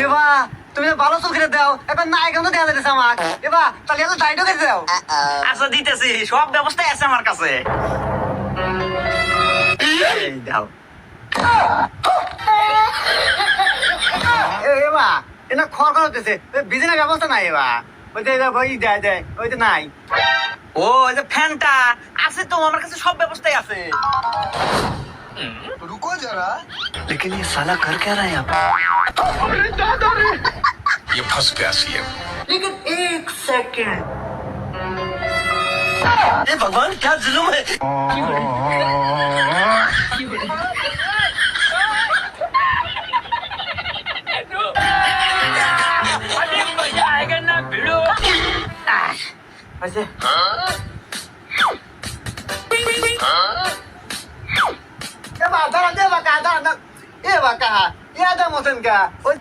এবা তুমি তো ভালো চোখে দাও এখন না এখন তো দেওয়া যেতেছে আমার এবা তাহলে এত দায়িত্ব করে দাও আচ্ছা দিতেছি, সব ব্যবস্থাই আছে আমার কাছে। এই দাও। এবা এটা খড় খড় হতেছে বিজনেস ব্যবস্থা নাই এবা ওই যে ওই দেয় দেয় ওই তো নাই ও এই যে ফ্যানটা আছে তো আমার কাছে, সব ব্যবস্থাই আছে। रुको जरा। लेकिन ये साला कर क्या रहा है यहाँ पे ये फंस गया सीएम। लेकिन एक सेकंड ए भगवान, क्या जुलुम है। अभी मजा आएगा ना भिड़ो। ऐसे এবা দাঁড়া দে বাকা দাঁড়া এ বাকা ইয়াদা মতন কা